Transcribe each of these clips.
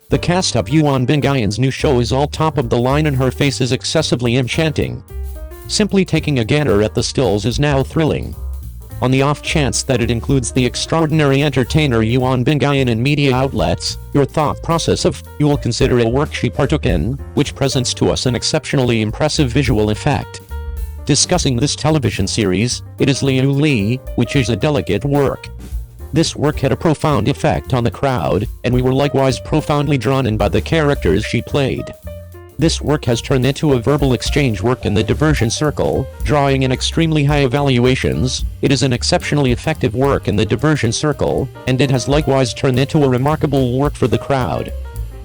The cast of Yuan Bingyan's new show is all top of the line and her face is excessively enchanting. Simply taking a gander at the stills is now thrilling. On the off chance that it includes the extraordinary entertainer Yuan Bingyan in media outlets, your thought process of, you will consider a work she partook in, which presents to us an exceptionally impressive visual effect. Discussing this television series, it is Liu Li, which is a delicate work. This work had a profound effect on the crowd, and we were likewise profoundly drawn in by the characters she played. This work has turned into a verbal exchange work in the diversion circle, drawing in extremely high evaluations. It is an exceptionally effective work in the diversion circle, and it has likewise turned into a remarkable work for the crowd.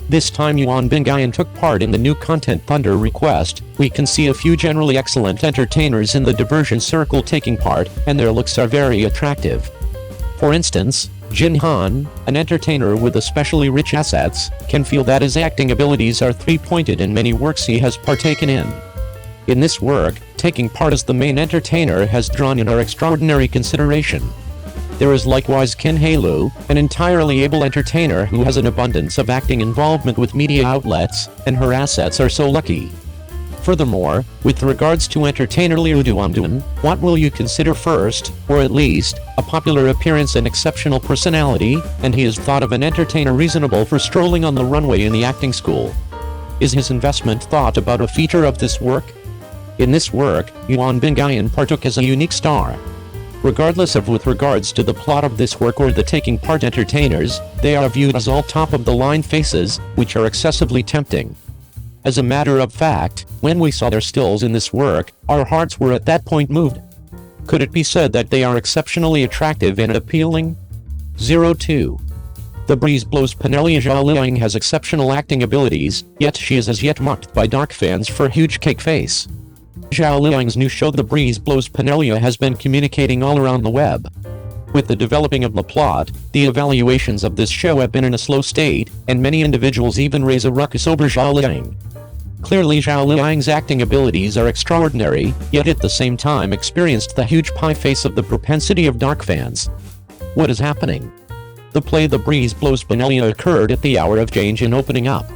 This time Yuan Bingyan took part in the new Content Thunder request. We can see a few generally excellent entertainers in the diversion circle taking part, and their looks are very attractive. For instance, Jin Han, an entertainer with especially rich assets, can feel that his acting abilities are three-pointed in many works he has partaken in. In this work, taking part as the main entertainer has drawn in our extraordinary consideration. There is likewise Kin Hei-lu, an entirely able entertainer who has an abundance of acting involvement with media outlets, and her assets are so lucky. Furthermore, with regards to entertainer Liu Duan, what will you consider first, or at least, a popular appearance and exceptional personality, and he is thought of an entertainer reasonable for strolling on the runway in the acting school. Is his investment thought about a feature of this work? In this work, Yuan Bingyan partook as a unique star. Regardless of with regards to the plot of this work or the taking part entertainers, they are viewed as all top-of-the-line faces, which are excessively tempting. As a matter of fact, when we saw their stills in this work, our hearts were at that point moved. Could it be said that they are exceptionally attractive and appealing? 02. The breeze blows. Penelope Zhao Liang has exceptional acting abilities, yet she is as yet mocked by dark fans for huge cake face. Zhao Liang's new show The Breeze Blows Penelope has been communicating all around the web. With the developing of the plot, the evaluations of this show have been in a slow state, and many individuals even raise a ruckus over Zhao Liang. Clearly Zhao Liang's acting abilities are extraordinary, yet at the same time experienced the huge pie face of the propensity of dark fans. What is happening? The play The Breeze Blows Penelope occurred at the hour of change in opening up.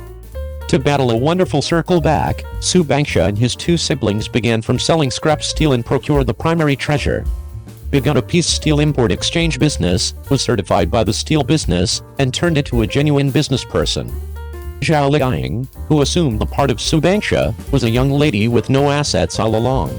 To battle a wonderful circle back, Su Bangsha and his two siblings began from selling scrap steel and procure the primary treasure. Begun a piece steel import exchange business, was certified by the steel business, and turned into a genuine business person. Zhao Liang, who assumed the part of Su Bangsha, was a young lady with no assets all along.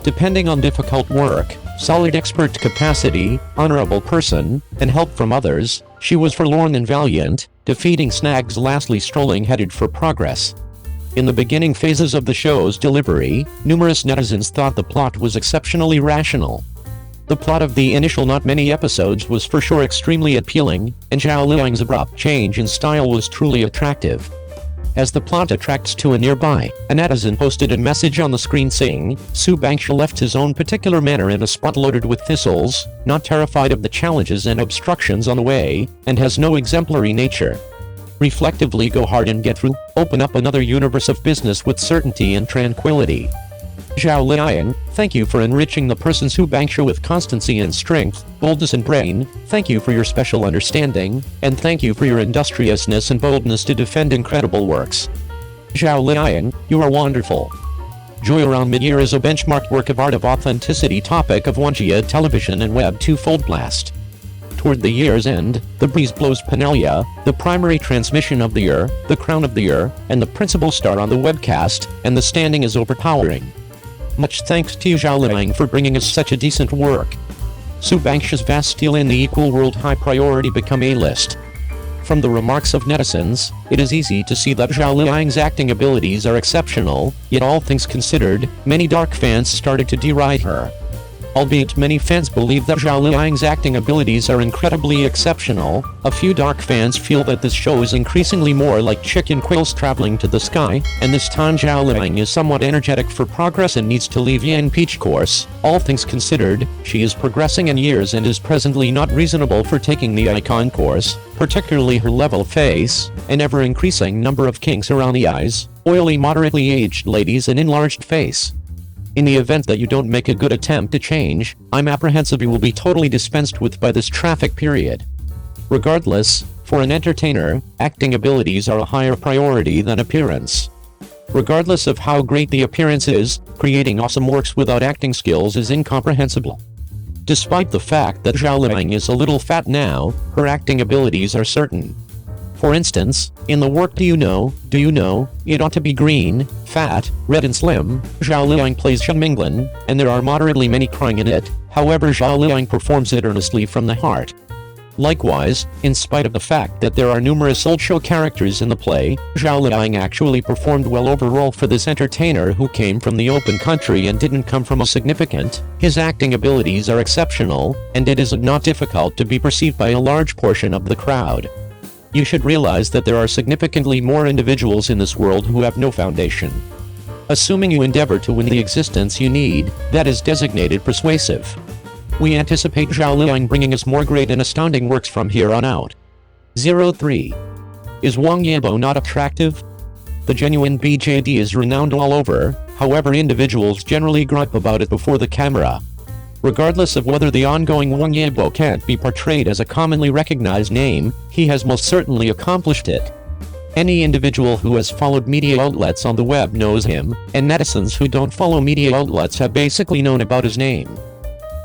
Depending on difficult work, solid expert capacity, honorable person, and help from others, she was forlorn and valiant, defeating snags lastly strolling headed for progress. In the beginning phases of the show's delivery, numerous netizens thought the plot was exceptionally rational. The plot of the initial not many episodes was for sure extremely appealing, and Zhao Liang's abrupt change in style was truly attractive. As the plot attracts to a nearby, a netizen posted a message on the screen saying, Su Bangsha left his own particular manner in a spot loaded with thistles, not terrified of the challenges and obstructions on the way, and has no exemplary nature. Reflectively go hard and get through, open up another universe of business with certainty and tranquility. Zhao Liang, thank you for enriching the person Su Bangsha with constancy and strength, boldness and brain, thank you for your special understanding, and thank you for your industriousness and boldness to defend incredible works. Zhao Liang, you are wonderful. Joy Around Mid-Year is a benchmark work of art of authenticity topic of Wanjia television and web twofold blast. Toward the year's end, The Breeze Blows Penelope, the primary transmission of the year, the crown of the year, and the principal star on the webcast, and the standing is overpowering. Much thanks to Zhao Liang for bringing us such a decent work. Su Bangsha's vast steel in the equal world high priority become A-list. From the remarks of netizens, it is easy to see that Zhao Liang's acting abilities are exceptional, yet all things considered, many dark fans started to deride her. Albeit many fans believe that Zhao Liang's acting abilities are incredibly exceptional, a few dark fans feel that this show is increasingly more like chicken quills traveling to the sky, and this time Zhao Liang is somewhat energetic for progress and needs to leave Yan Peach course. All things considered, she is progressing in years and is presently not reasonable for taking the icon course, particularly her level face, an ever-increasing number of kinks around the eyes, oily moderately aged ladies and enlarged face. In the event that you don't make a good attempt to change, I'm apprehensive you will be totally dispensed with by this traffic period. Regardless, For an entertainer, acting abilities are a higher priority than appearance. Regardless of how great the appearance is, creating awesome works without acting skills is incomprehensible. Despite the fact that Zhao Liang is a little fat now, her acting abilities are certain. For instance, in the work Do You Know, It Ought to Be Green, Fat, Red and Slim, Zhao Liang plays Yuan Bingyan, and there are moderately many crying in it. However, Zhao Liang performs it earnestly from the heart. Likewise, in spite of the fact that there are numerous old show characters in the play, Zhao Liang actually performed well overall for this entertainer who came from the open country and didn't come from a significant. His acting abilities are exceptional, and it is not difficult to be perceived by a large portion of the crowd. You should realize that there are significantly more individuals in this world who have no foundation. Assuming you endeavor to win the existence you need, that is designated persuasive. We anticipate Zhao Liang bringing us more great and astounding works from here on out. 03. Is Wang Yibo not attractive? The genuine BJD is renowned all over, however individuals generally gripe about it before the camera. Regardless of whether the ongoing Wang Yibo can't be portrayed as a commonly recognized name, he has most certainly accomplished it. Any individual who has followed media outlets on the web knows him, and netizens who don't follow media outlets have basically known about his name.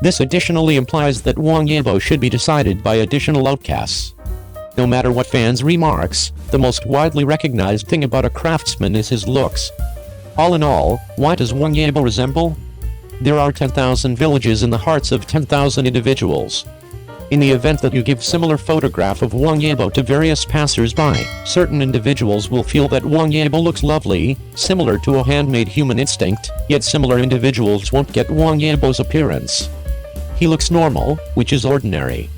This additionally implies that Wang Yibo should be decided by additional outcasts. No matter what fans' remarks, the most widely recognized thing about a craftsman is his looks. All in all, what does Wang Yibo resemble? There are 10,000 villages in the hearts of 10,000 individuals. In the event that you give similar photograph of Wang Yibo to various passers-by, certain individuals will feel that Wang Yibo looks lovely, similar to a handmade human instinct, yet similar individuals won't get Wang Yibo's appearance. He looks normal, which is ordinary.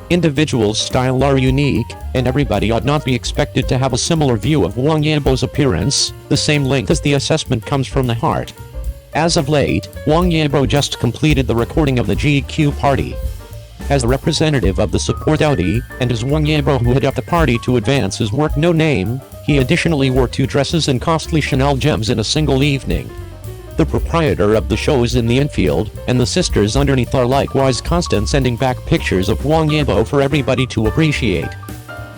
Individuals' style are unique, and everybody ought not be expected to have a similar view of Wang Yibo's appearance, the same length as the assessment comes from the heart. As of late, Wang Yibo just completed the recording of the GQ party. As a representative of the support Audi, and as Wang Yibo who hit up the party to advance his work No Name, he additionally wore 2 dresses and costly Chanel gems in a single evening. The proprietor of the show is in the infield, and the sisters underneath are likewise constant sending back pictures of Wang Yibo for everybody to appreciate.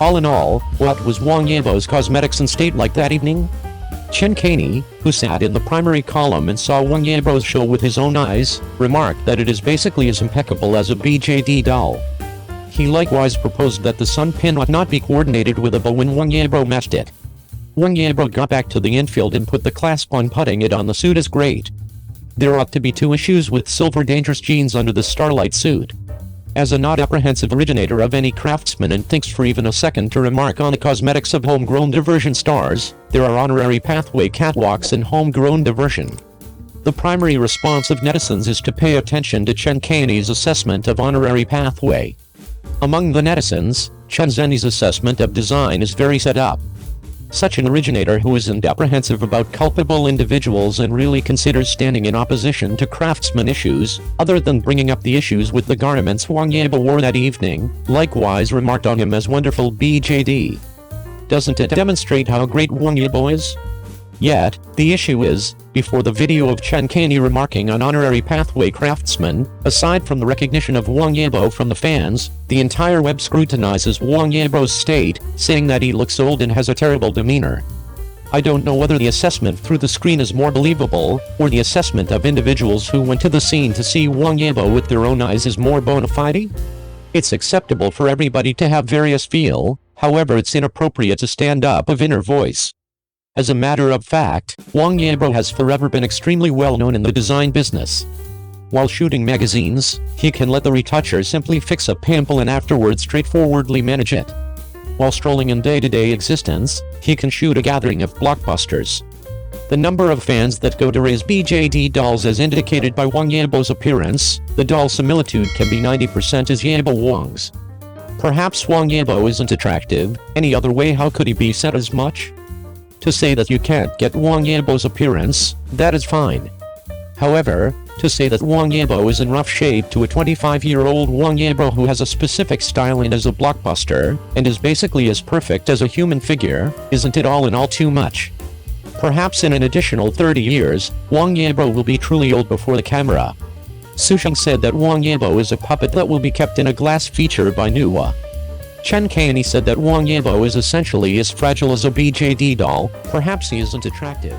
All in all, what was Wang Yibo's cosmetics and state like that evening? Chen Caney, who sat in the primary column and saw Wang Yibo's show with his own eyes, remarked that it is basically as impeccable as a BJD doll. He likewise proposed that the sun pin ought not be coordinated with a bow when Wang Yibo matched it. Wang Yibo got back to the infield and put the clasp on. Putting it on the suit is great. There ought to be 2 issues with silver dangerous jeans under the starlight suit. As a not apprehensive originator of any craftsman and thinks for even a second to remark on the cosmetics of homegrown diversion stars, there are honorary pathway catwalks in homegrown diversion. The primary response of netizens is to pay attention to Chen Caney's assessment of honorary pathway. Among the netizens, Chen Zhenyi's assessment of design is very set up. Such an originator who isn't apprehensive about culpable individuals and really considers standing in opposition to craftsman issues, other than bringing up the issues with the garments Wang Yibo wore that evening, likewise remarked on him as wonderful BJD. Doesn't it demonstrate how great Wang Yibo is? Yet, the issue is, before the video of Chen Caney remarking on honorary pathway craftsmen, aside from the recognition of Wang Yibo from the fans, the entire web scrutinizes Wang Yibo's state, saying that he looks old and has a terrible demeanor. I don't know whether the assessment through the screen is more believable, or the assessment of individuals who went to the scene to see Wang Yibo with their own eyes is more bona fide. It's acceptable for everybody to have various feel, however it's inappropriate to stand up of inner voice. As a matter of fact, Wang Yibo has forever been extremely well known in the design business. While shooting magazines, he can let the retoucher simply fix a pimple and afterwards straightforwardly manage it. While strolling in day-to-day existence, he can shoot a gathering of blockbusters. The number of fans that go to raise BJD dolls as indicated by Wang Yibo's appearance, the doll similitude can be 90% as Yibo Wang's. Perhaps Wang Yibo isn't attractive, any other way how could he be said as much? To say that you can't get Wang Yibo's appearance, that is fine. However, to say that Wang Yibo is in rough shape to a 25-year-old Wang Yibo who has a specific style and is a blockbuster, and is basically as perfect as a human figure, isn't it all in all too much? Perhaps in an additional 30 years, Wang Yibo will be truly old before the camera. Susheng said that Wang Yibo is a puppet that will be kept in a glass feature by Nuwa. Chen Kayani said that Wang Yibo is essentially as fragile as a BJD doll, perhaps he isn't attractive.